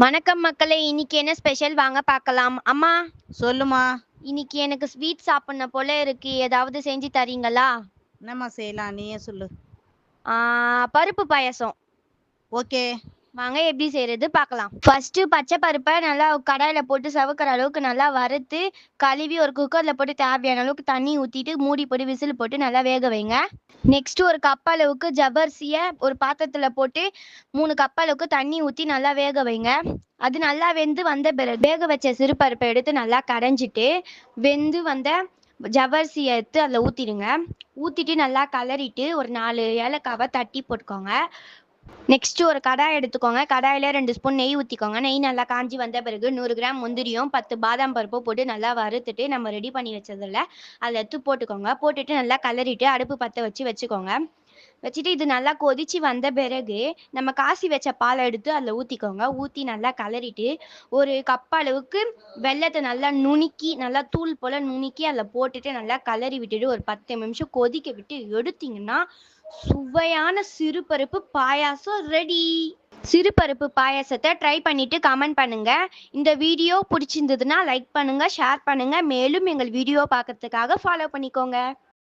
வணக்கம் மக்களே! இன்னைக்கு என்ன ஸ்பெஷல் வாங்க பார்க்கலாம். அம்மா, சொல்லுமா. இன்னைக்கு எனக்கு ஸ்வீட் சாப்பிடணும் போல இருக்கு. ஏதாவது செஞ்சு தரீங்களா? என்னம்மா செய்யலாம்? நீயே சொல்லு. பருப்பு பாயாசம். ஓகே. வாங்க எப்படி செய்றது பார்க்கலாம். ஃபர்ஸ்ட்டு பச்சை பருப்ப நல்லா கடாயில போட்டு செவக்கிற அளவுக்கு நல்லா வறுத்து, கழுவி ஒரு குக்கர்ல போட்டு தேவையான அளவுக்கு தண்ணி ஊத்திட்டு, மூடி போட்டு விசில் போட்டு நல்லா வேக வைங்க. நெக்ஸ்ட்டு ஒரு கப் அளவுக்கு ஜவ்வரிசிய ஒரு பாத்திரத்துல போட்டு 3 கப் அளவுக்கு தண்ணி ஊத்தி நல்லா வேக வைங்க. அது நல்லா வெந்து வந்த பிறகு வேக வச்ச சிறு பருப்ப எடுத்து நல்லா கடைஞ்சிட்டு, வெந்து வந்த ஜவ்வரிசிய எடுத்து அதில ஊத்திடுங்க. ஊத்திட்டு நல்லா கலரிட்டு ஒரு 4 ஏலக்காவ தட்டி போட்டுக்கோங்க. நெக்ஸ்ட்டு ஒரு கடாய் எடுத்துக்கோங்க. கடாயில 2 ஸ்பூன் நெய் ஊத்திக்கோங்க. நெய் நல்லா காஞ்சி வந்த பிறகு 100 கிராம் முந்திரியும், 10 பாதாம் பருப்பும் போட்டு நல்லா வறுத்துட்டு, நம்ம ரெடி பண்ணி வச்சதில அதில எடுத்து போட்டுக்கோங்க. போட்டுட்டு நல்லா கலரிட்டு அடுப்பு பத்த வச்சுக்கோங்க. வச்சுட்டு இது நல்லா கொதிச்சு வந்த பிறகு, நம்ம காய்ச்சி வச்ச பால எடுத்து அதில ஊத்திக்கோங்க. ஊத்தி நல்லா கலரிட்டு, ஒரு கப் அளவுக்கு வெல்லத்த நல்லா நுணுக்கி, நல்லா தூள் போல நுணுக்கி அதில போட்டுட்டு நல்லா கலரி விட்டுட்டு, ஒரு 10 நிமிஷம் கொதிக்க விட்டு எடுத்தீங்கன்னா, சுவையான சிறுபருப்பு பாயாசம் ரெடி. சிறுபருப்பு பாயாசத்தை ட்ரை பண்ணிட்டு கமெண்ட் பண்ணுங்க. இந்த வீடியோ பிடிச்சிருந்ததுன்னா லைக் பண்ணுங்க, ஷேர் பண்ணுங்க. மேலும் எங்கள் வீடியோ பார்க்கறதுக்காக ஃபாலோ பண்ணிக்கோங்க.